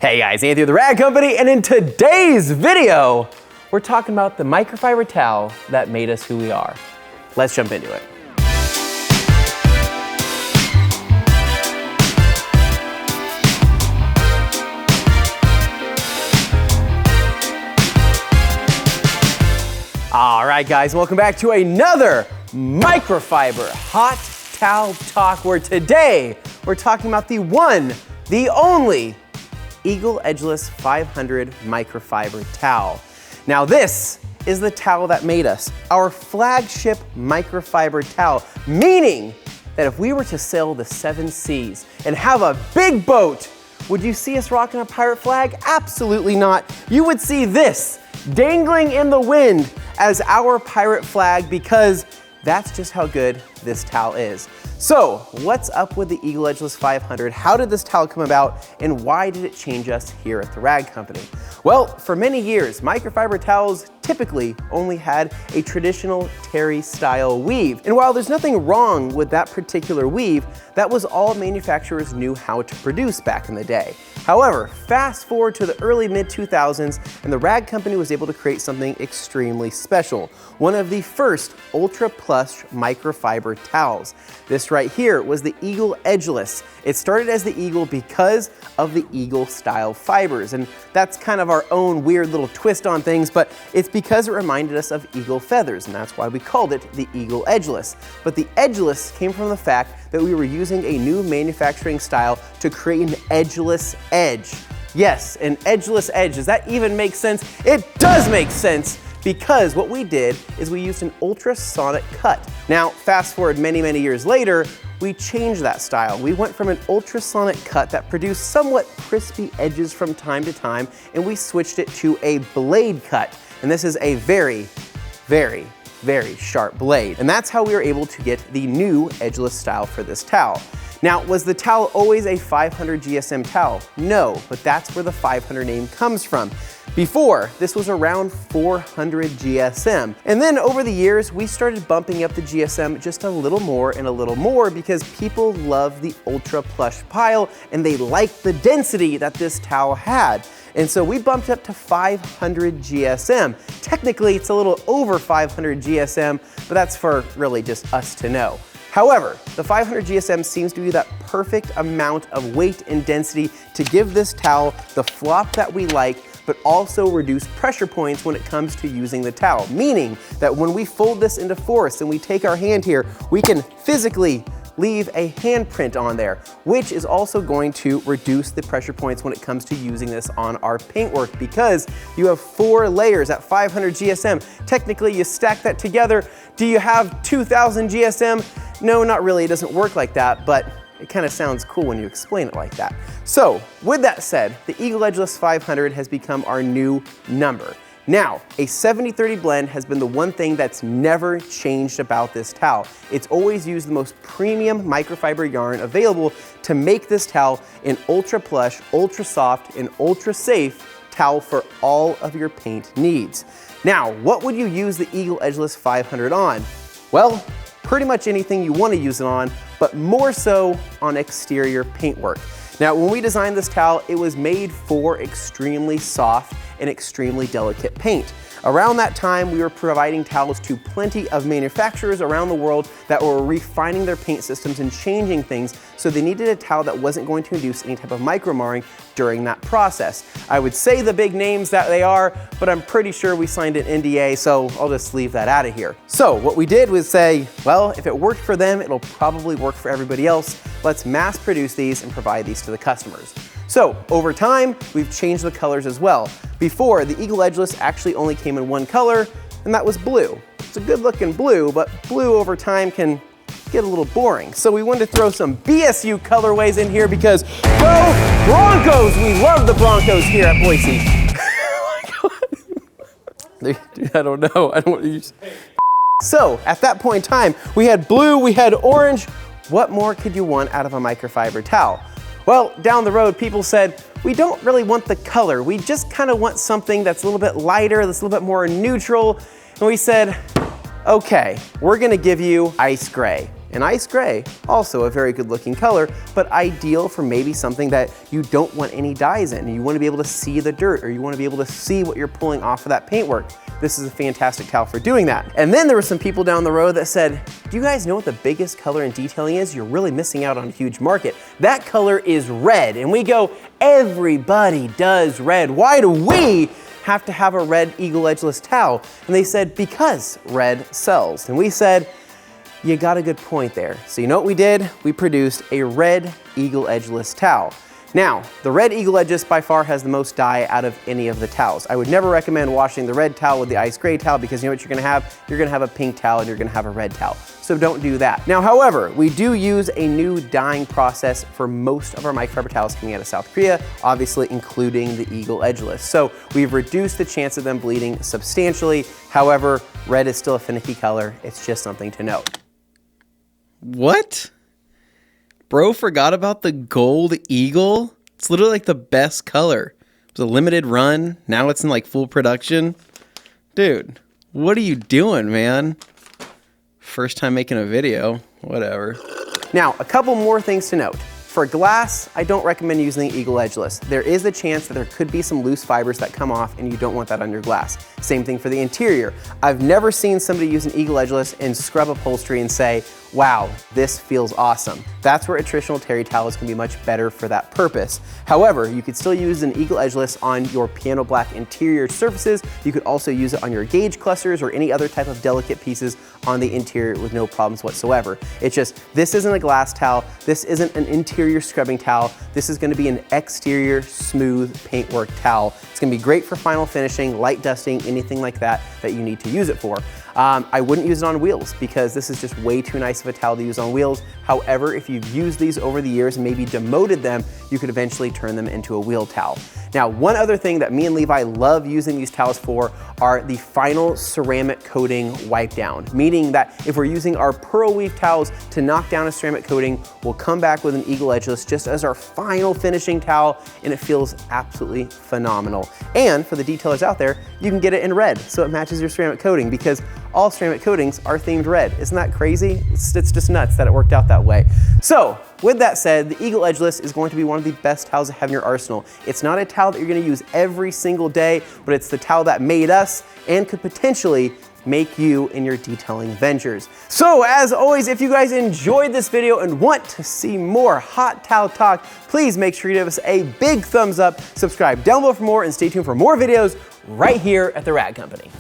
Hey guys, Anthony with the Rag Company, and in today's video, we're talking about the microfiber towel that made us who we are. Let's jump into it. All right guys, welcome back to another microfiber hot towel talk, where today we're talking about the one, the only Eagle Edgeless 500 microfiber towel. Now this is the towel that made us, our flagship microfiber towel, meaning that if we were to sail the 7 seas and have a big boat, would you see us rocking a pirate flag? Absolutely not. You would see this dangling in the wind as our pirate flag, because that's just how good this towel is. So what's up with the Eagle Edgeless 500? How did this towel come about, and why did it change us here at the Rag Company? Well, for many years, microfiber towels typically only had a traditional terry style weave. And while there's nothing wrong with that particular weave, that was all manufacturers knew how to produce back in the day. However, fast forward to the early mid-2000s, and the Rag Company was able to create something extremely special. One of the first ultra-plush microfiber towels. This right here was the Eagle Edgeless. It started as the Eagle because of the Eagle style fibers, and that's kind of our own weird little twist on things, but it's because it reminded us of eagle feathers, and that's why we called it the Eagle Edgeless. But the Edgeless came from the fact that we were using a new manufacturing style to create an edgeless edge. Yes, an edgeless edge. Does that even make sense? It does make sense, because what we did is we used an ultrasonic cut. Now, fast forward many years later, we changed that style. We went from an ultrasonic cut that produced somewhat crispy edges from time to time, and we switched it to a blade cut. And this is a very sharp blade. And that's how we were able to get the new edgeless style for this towel. Now, was the towel always a 500 GSM towel? No, but that's where the 500 name comes from. Before, this was around 400 GSM. And then over the years, we started bumping up the GSM just a little more and a little more, because people love the ultra plush pile and they liked the density that this towel had. And so we bumped up to 500 GSM. Technically, it's a little over 500 GSM, but that's for really just us to know. However, the 500 GSM seems to be that perfect amount of weight and density to give this towel the flop that we like, but also reduce pressure points when it comes to using the towel. Meaning that when we fold this into fourths and we take our hand here, we can physically leave a handprint on there, which is also going to reduce the pressure points when it comes to using this on our paintwork, because you have 4 layers at 500 GSM. Technically, you stack that together. Do you have 2000 GSM? No, not really. It doesn't work like that, but it kind of sounds cool when you explain it like that. So with that said, the Eagle Edgeless 500 has become our new number. Now, a 70-30 blend has been the one thing that's never changed about this towel. It's always used the most premium microfiber yarn available to make this towel an ultra plush, ultra soft, and ultra safe towel for all of your paint needs. Now, what would you use the Eagle Edgeless 500 on? Well, pretty much anything you want to use it on, but more so on exterior paintwork. Now, when we designed this towel, it was made for extremely soft and extremely delicate paint. Around that time, we were providing towels to plenty of manufacturers around the world that were refining their paint systems and changing things, so they needed a towel that wasn't going to induce any type of micro marring during that process. I would say the big names that they are, but I'm pretty sure we signed an NDA, so I'll just leave that out of here. So what we did was say, well, if it worked for them, it'll probably work for everybody else. Let's mass produce these and provide these to the customers. So over time, we've changed the colors as well. Before, the Eagle Edgeless actually only came in one color, and that was blue. It's a good looking blue, but blue over time can get a little boring. So we wanted to throw some BSU colorways in here, because go Broncos! We love the Broncos here at Boise. I don't know. I don't want to use. So at that point in time, we had blue, we had orange. What more could you want out of a microfiber towel? Well, down the road, people said, we don't really want the color. We just kind of want something that's a little bit lighter, that's a little bit more neutral. And we said, okay, we're gonna give you ice gray. And ice gray, also a very good looking color, but ideal for maybe something that you don't want any dyes in. You want to be able to see the dirt, or you want to be able to see what you're pulling off of that paintwork. This is a fantastic towel for doing that. And then there were some people down the road that said, do you guys know what the biggest color in detailing is? You're really missing out on a huge market. That color is red. And we go, everybody does red. Why do we have to have a red Eagle Edgeless towel? And they said, because red sells. And we said, you got a good point there. So you know what we did? We produced a red Eagle Edgeless towel. Now, the red Eagle Edgeless by far has the most dye out of any of the towels. I would never recommend washing the red towel with the ice gray towel, because you know what you're gonna have? You're gonna have a pink towel and you're gonna have a red towel. So don't do that. Now, however, we do use a new dyeing process for most of our microfiber towels coming out of South Korea, obviously including the Eagle Edgeless. So we've reduced the chance of them bleeding substantially. However, red is still a finicky color. It's just something to note. What? Bro forgot about the gold Eagle? It's literally like the best color. It was a limited run. Now it's in like full production. Dude, what are you doing, man? First time making a video, whatever. Now, a couple more things to note. For glass, I don't recommend using the Eagle Edgeless. There is a chance that there could be some loose fibers that come off, and you don't want that on your glass. Same thing for the interior. I've never seen somebody use an Eagle Edgeless and scrub upholstery and say, wow, this feels awesome. That's where a traditional terry towel is gonna be much better for that purpose. However, you could still use an Eagle Edgeless on your piano black interior surfaces. You could also use it on your gauge clusters or any other type of delicate pieces on the interior with no problems whatsoever. It's just, this isn't a glass towel. This isn't an interior scrubbing towel. This is gonna be an exterior smooth paintwork towel. It's gonna be great for final finishing, light dusting, anything like that that you need to use it for. I wouldn't use it on wheels, because this is just way too nice of a towel to use on wheels. However, if you've used these over the years and maybe demoted them, you could eventually turn them into a wheel towel. Now, one other thing that me and Levi love using these towels for are the final ceramic coating wipe down, meaning that if we're using our pearl weave towels to knock down a ceramic coating, we'll come back with an Eagle Edgeless just as our final finishing towel, and it feels absolutely phenomenal. And for the detailers out there, you can get it in red so it matches your ceramic coating, because all ceramic coatings are themed red. Isn't that crazy? It's just nuts that it worked out that way. So, with that said, the Eagle Edgeless is going to be one of the best towels to have in your arsenal. It's not a towel that you're gonna use every single day, but it's the towel that made us and could potentially make you in your detailing ventures. So as always, if you guys enjoyed this video and want to see more hot towel talk, please make sure you give us a big thumbs up, subscribe down below for more, and stay tuned for more videos right here at The Rag Company.